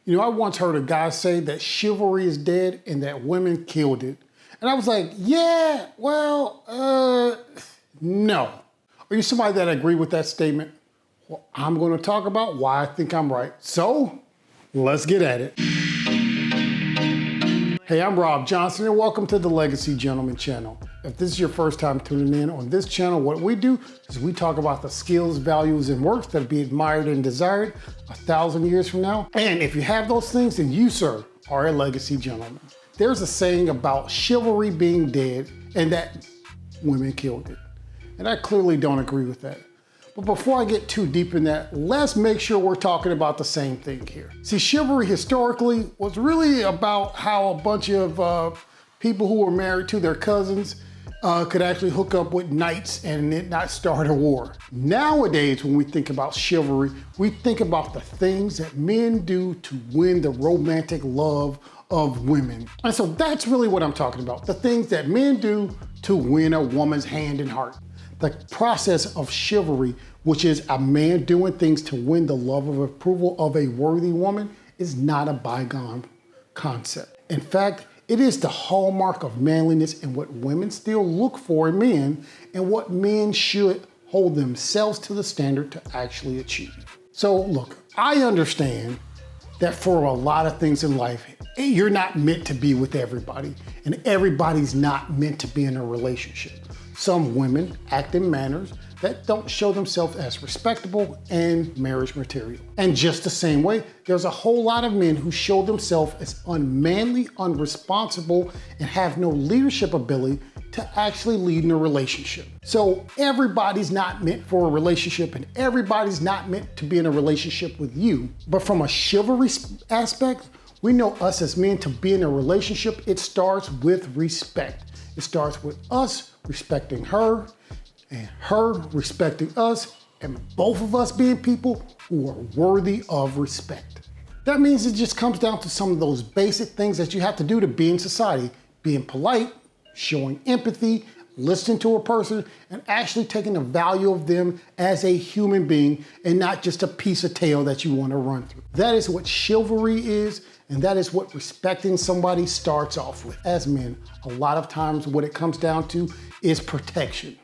You know, I once heard a guy say that chivalry is dead and that women killed it. And I was like, yeah, well, no. Are you somebody that agree with that statement? Well, I'm going to talk about why I think I'm right. So, let's get at it. Hey, I'm Rob Johnson and welcome to the Legacy Gentleman channel. If this is your first time tuning in on this channel, what we do is we talk about the skills, values, and works that be admired and desired 1,000 years from now. And if you have those things, then you, sir, are a legacy gentleman. There's a saying about chivalry being dead and that women killed it. And I clearly don't agree with that. But before I get too deep in that, let's make sure we're talking about the same thing here. See, chivalry historically was really about how a bunch of people who were married to their cousins could actually hook up with knights and it not start a war. Nowadays, when we think about chivalry, we think about the things that men do to win the romantic love of women. And so that's really what I'm talking about. The things that men do to win a woman's hand and heart. The process of chivalry, which is a man doing things to win the love of approval of a worthy woman, is not a bygone concept. In fact, it is the hallmark of manliness and what women still look for in men and what men should hold themselves to the standard to actually achieve. So look, I understand that for a lot of things in life, you're not meant to be with everybody and everybody's not meant to be in a relationship. Some women act in manners that don't show themselves as respectable and marriage material. And just the same way, there's a whole lot of men who show themselves as unmanly, unresponsible, and have no leadership ability to actually lead in a relationship. So everybody's not meant for a relationship and everybody's not meant to be in a relationship with you. But from a chivalry aspect, we know us as men to be in a relationship, it starts with respect. It starts with us respecting her and her respecting us and both of us being people who are worthy of respect. That means it just comes down to some of those basic things that you have to do to be in society. Being polite, showing empathy, listening to a person, and actually taking the value of them as a human being and not just a piece of tail that you want to run through. That is what chivalry is, and that is what respecting somebody starts off with. As men, a lot of times what it comes down to is protection.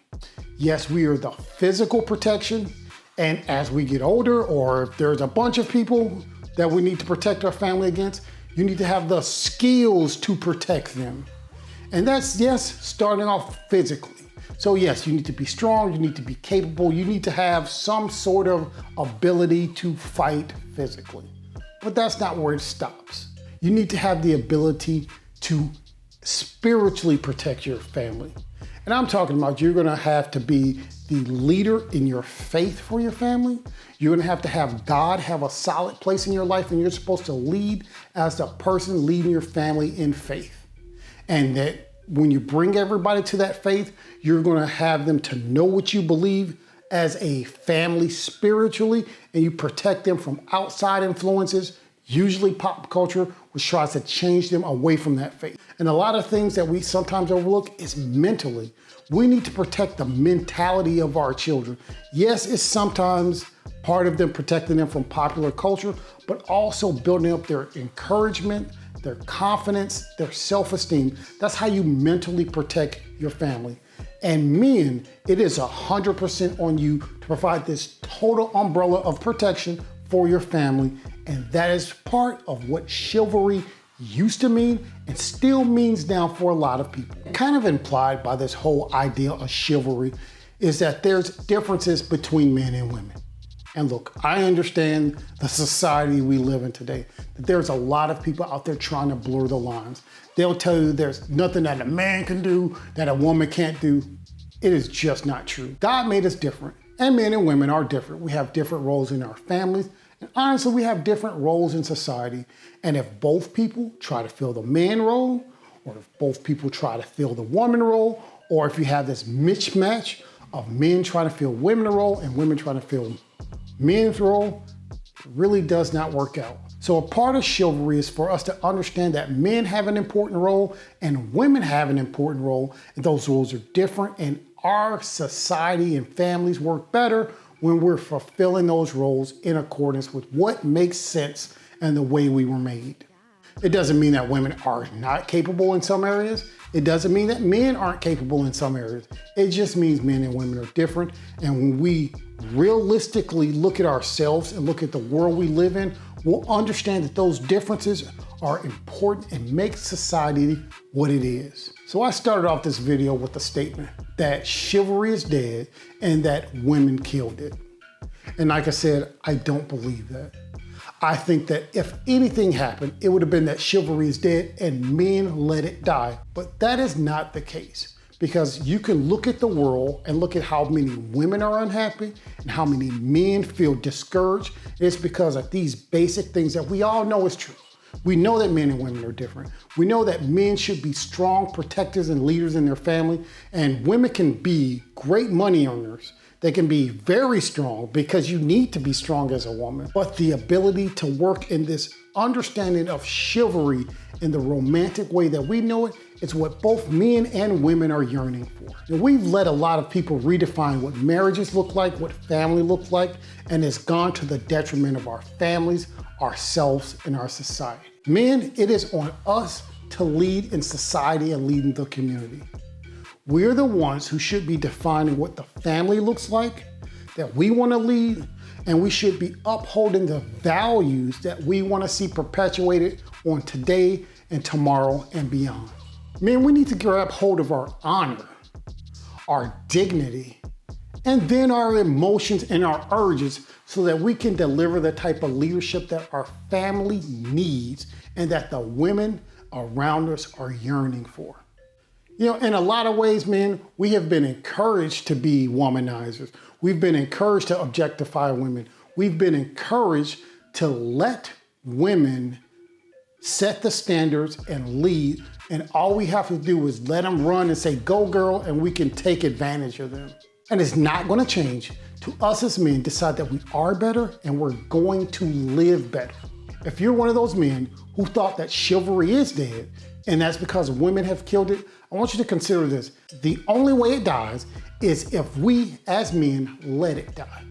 Yes, we are the physical protection, and as we get older, or if there's a bunch of people that we need to protect our family against, you need to have the skills to protect them. And that's, yes, starting off physically. So yes, you need to be strong, you need to be capable, you need to have some sort of ability to fight physically. But that's not where it stops. You need to have the ability to spiritually protect your family. And I'm talking about you're gonna have to be the leader in your faith for your family. You're gonna have God have a solid place in your life, and you're supposed to lead as the person leading your family in faith. And that when you bring everybody to that faith, you're gonna have them to know what you believe as a family spiritually, and you protect them from outside influences, usually pop culture, which tries to change them away from that faith. And a lot of things that we sometimes overlook is mentally. We need to protect the mentality of our children. Yes, it's sometimes part of them protecting them from popular culture, but also building up their encouragement, their confidence, their self-esteem. That's how you mentally protect your family. And men, it is 100% on you to provide this total umbrella of protection for your family. And that is part of what chivalry used to mean and still means now for a lot of people. Kind of implied by this whole idea of chivalry is that there's differences between men and women. And look, I understand the society we live in today, that there's a lot of people out there trying to blur the lines. They'll tell you there's nothing that a man can do that a woman can't do. It is just not true. God made us different, and men and women are different. We have different roles in our families, and honestly, we have different roles in society. And if both people try to fill the man role, or if both people try to fill the woman role, or if you have this mismatch of men trying to fill women's role and women trying to fill men's role, it really does not work out. So a part of chivalry is for us to understand that men have an important role and women have an important role, and those roles are different, and our society and families work better when we're fulfilling those roles in accordance with what makes sense and the way we were made. It doesn't mean that women are not capable in some areas. It doesn't mean that men aren't capable in some areas. It just means men and women are different. And when we realistically look at ourselves and look at the world we live in, we'll understand that those differences are important and make society what it is. So I started off this video with a statement that chivalry is dead and that women killed it. And like I said, I don't believe that. I think that if anything happened, it would have been that chivalry is dead and men let it die. But that is not the case, because you can look at the world and look at how many women are unhappy and how many men feel discouraged. It's because of these basic things that we all know is true. We know that men and women are different. We know that men should be strong protectors and leaders in their family, and women can be great money earners. They can be very strong because you need to be strong as a woman. But the ability to work in this understanding of chivalry in the romantic way that we know it is what both men and women are yearning for. Now, we've let a lot of people redefine what marriages look like, what family looks like, and it's gone to the detriment of our families, ourselves, and our society. Men, it is on us to lead in society and lead in the community. We're the ones who should be defining what the family looks like, that we want to lead, and we should be upholding the values that we want to see perpetuated on today and tomorrow and beyond. Man, we need to grab hold of our honor, our dignity, and then our emotions and our urges so that we can deliver the type of leadership that our family needs and that the women around us are yearning for. You know, in a lot of ways, men, we have been encouraged to be womanizers. We've been encouraged to objectify women. We've been encouraged to let women set the standards and lead. And all we have to do is let them run and say, go girl, and we can take advantage of them. And it's not gonna change to us as men decide that we are better and we're going to live better. If you're one of those men who thought that chivalry is dead, and that's because women have killed it, I want you to consider this. The only way it dies is if we as men let it die.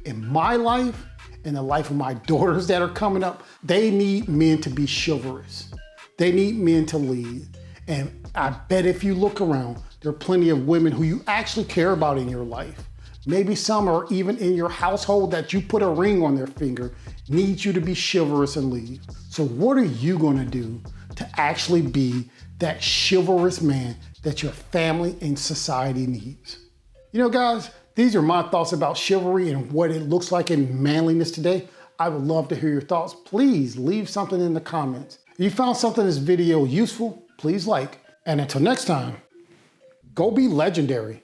In my life, in the life of my daughters that are coming up, they need men to be chivalrous. They need men to lead. And I bet if you look around, there are plenty of women who you actually care about in your life. Maybe some are even in your household that you put a ring on their finger, need you to be chivalrous and lead. So what are you gonna do to actually be that chivalrous man that your family and society needs? You know, guys, these are my thoughts about chivalry and what it looks like in manliness today. I would love to hear your thoughts. Please leave something in the comments. If you found something in this video useful, please like. And until next time, go be legendary.